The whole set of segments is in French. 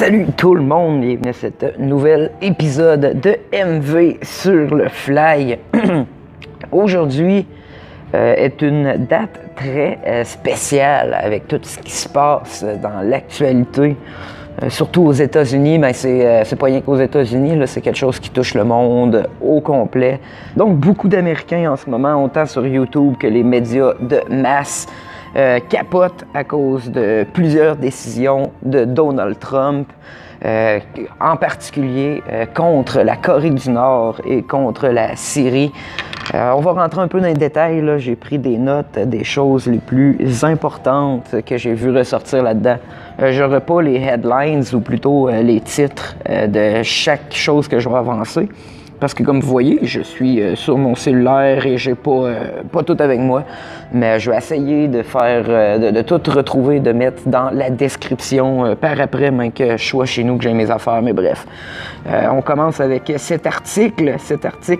Salut tout le monde, bienvenue à cet nouvel épisode de MV sur le fly. Aujourd'hui est une date très spéciale avec tout ce qui se passe dans l'actualité, surtout aux États-Unis, mais c'est pas rien qu'aux États-Unis, là, c'est quelque chose qui touche le monde au complet. Donc beaucoup d'Américains en ce moment, autant sur YouTube que les médias de masse, capote à cause de plusieurs décisions de Donald Trump, en particulier contre la Corée du Nord et contre la Syrie. On va rentrer un peu dans les détails, là. J'ai pris des notes des choses les plus importantes que j'ai vu ressortir là-dedans. Je n'aurai pas les headlines ou plutôt les titres de chaque chose que je vais avancer. Parce que comme vous voyez, je suis sur mon cellulaire et j'ai pas tout avec moi. Mais je vais essayer de faire, de tout retrouver, de mettre dans la description par après, même que je sois chez nous, que j'ai mes affaires, mais bref. On commence avec cet article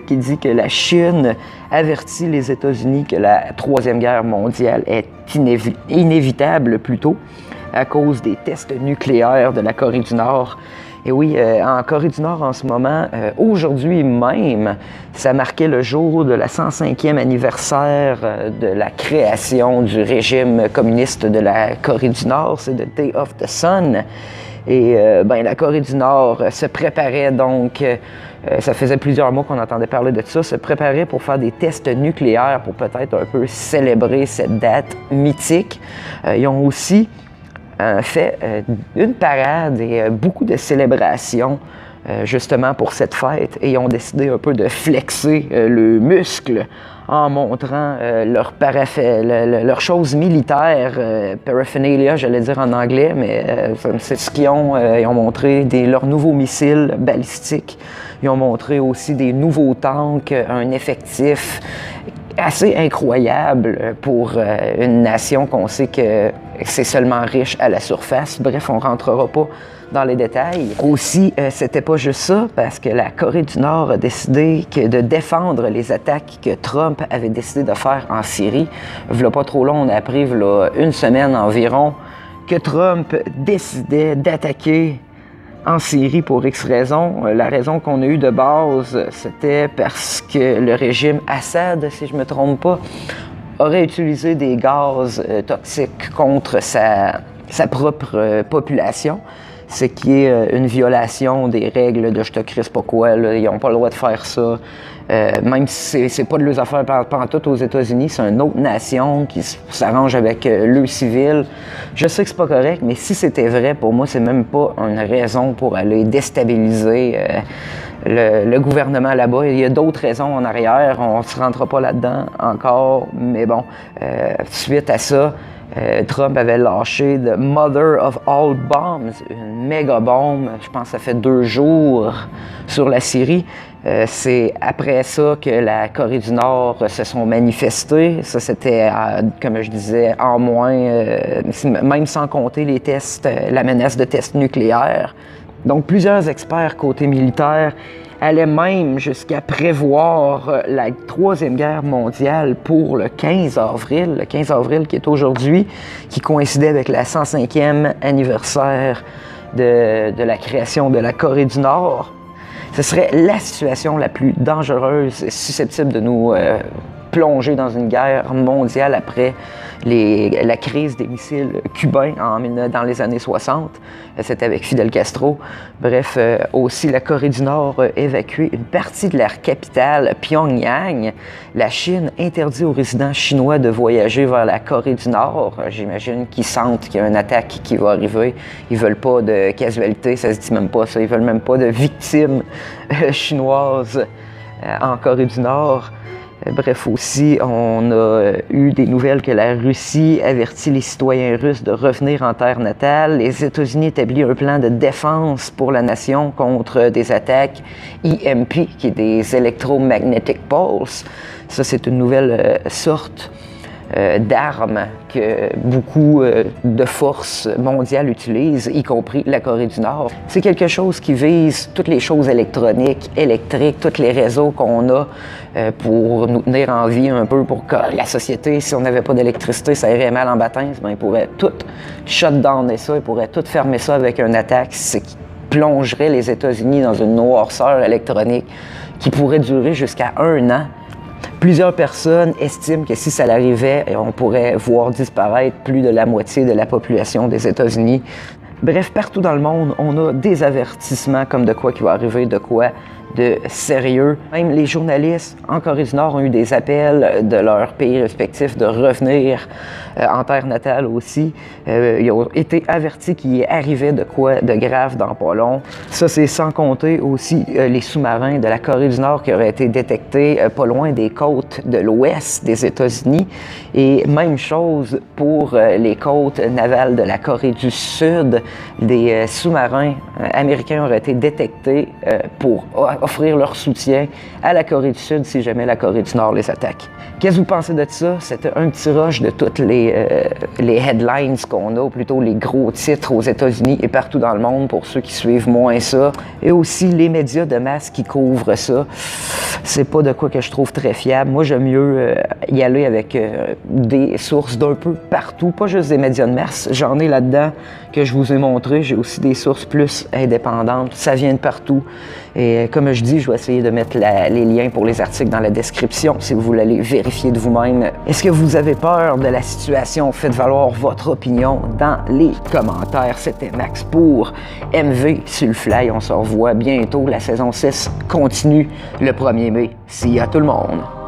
qui dit que la Chine avertit les États-Unis que la Troisième Guerre mondiale est inévitable plutôt à cause des tests nucléaires de la Corée du Nord. Et oui, en Corée du Nord en ce moment, aujourd'hui même, ça marquait le jour de la 105e anniversaire de la création du régime communiste de la Corée du Nord, c'est the Day of the Sun. Et la Corée du Nord se préparait donc, ça faisait plusieurs mois qu'on entendait parler de ça, se préparait pour faire des tests nucléaires pour peut-être un peu célébrer cette date mythique. Ils ont aussi fait une parade et beaucoup de célébrations justement pour cette fête et ils ont décidé un peu de flexer le muscle en montrant leurs choses militaires, paraphernalia, j'allais dire en anglais, mais c'est ce qu'ils ont. Ils ont montré leurs nouveaux missiles balistiques. Ils ont montré aussi des nouveaux tanks, un effectif assez incroyable pour une nation qu'on sait que c'est seulement riche à la surface. Bref, on ne rentrera pas dans les détails. Aussi, c'était pas juste ça, parce que la Corée du Nord a décidé de défendre les attaques que Trump avait décidé de faire en Syrie. V'là pas trop long, on a appris, v'là une semaine environ, que Trump décidait d'attaquer en Syrie pour X raisons. La raison qu'on a eue de base, c'était parce que le régime Assad, si je ne me trompe pas, aurait utilisé des gaz toxiques contre sa propre population, ce qui est une violation des règles de je te crisse pas quoi. Là. Ils n'ont pas le droit de faire ça. Même si c'est pas de leurs affaires pantoute aux États-Unis, c'est une autre nation qui s'arrange avec le civil. Je sais que c'est pas correct, mais si c'était vrai, pour moi, c'est même pas une raison pour aller déstabiliser le gouvernement là-bas. Il y a d'autres raisons en arrière, on ne se rentrera pas là-dedans encore, mais bon, suite à ça, Trump avait lâché The Mother of All Bombs, une méga bombe, je pense que ça fait 2 jours, sur la Syrie. C'est après ça que la Corée du Nord se sont manifestés. Ça, c'était, comme je disais, en moins, même sans compter les tests, la menace de tests nucléaires. Donc, plusieurs experts côté militaire allaient même jusqu'à prévoir la Troisième Guerre mondiale pour le 15 avril qui est aujourd'hui, qui coïncidait avec la 105e anniversaire de la création de la Corée du Nord. Ce serait la situation la plus dangereuse, susceptible de nous plonger dans une guerre mondiale après la crise des missiles cubains dans les années 60. C'était avec Fidel Castro. Bref, aussi la Corée du Nord a évacué une partie de leur capitale, Pyongyang. La Chine interdit aux résidents chinois de voyager vers la Corée du Nord. J'imagine qu'ils sentent qu'il y a une attaque qui va arriver. Ils veulent pas de casualité, ça se dit même pas ça. Ils veulent même pas de victimes chinoises en Corée du Nord. Bref, aussi, on a eu des nouvelles que la Russie avertit les citoyens russes de revenir en terre natale. Les États-Unis établissent un plan de défense pour la nation contre des attaques EMP, qui est des Electromagnetic Pulse. Ça, c'est une nouvelle sorte d'armes que beaucoup de forces mondiales utilisent, y compris la Corée du Nord. C'est quelque chose qui vise toutes les choses électroniques, électriques, tous les réseaux qu'on a pour nous tenir en vie un peu, pour que la société, si on n'avait pas d'électricité, ça irait mal en baptême, ben, ils pourraient tout shutdowner ça, ils pourraient tout fermer ça avec une attaque, ce qui plongerait les États-Unis dans une noirceur électronique qui pourrait durer jusqu'à 1 an. Plusieurs personnes estiment que si ça l'arrivait, on pourrait voir disparaître plus de la moitié de la population des États-Unis. Bref, partout dans le monde, on a des avertissements comme de quoi qui va arriver, de quoi de sérieux. Même les journalistes en Corée du Nord ont eu des appels de leurs pays respectifs de revenir en terre natale aussi. Ils ont été avertis qu'il arrivait de quoi de grave dans pas long. Ça, c'est sans compter aussi les sous-marins de la Corée du Nord qui auraient été détectés pas loin des côtes de l'ouest des États-Unis. Et même chose pour les côtes navales de la Corée du Sud. Des sous-marins américains auraient été détectés pour offrir leur soutien à la Corée du Sud si jamais la Corée du Nord les attaque. Qu'est-ce que vous pensez de ça? C'était un petit rush de toutes les headlines qu'on a, ou plutôt les gros titres aux États-Unis et partout dans le monde pour ceux qui suivent moins ça. Et aussi les médias de masse qui couvrent ça. C'est pas de quoi que je trouve très fiable. Moi, j'aime mieux y aller avec des sources d'un peu partout, pas juste des médias de masse. J'en ai là-dedans que je vous ai montré. J'ai aussi des sources plus indépendantes. Ça vient de partout. Et comme je dis, je vais essayer de mettre les liens pour les articles dans la description si vous voulez aller vérifier de vous-même. Est-ce que vous avez peur de la situation? Faites valoir votre opinion dans les commentaires. C'était Max pour MV sur le Fly. On se revoit bientôt. La saison 6 continue le 1er mai. See ya tout le monde!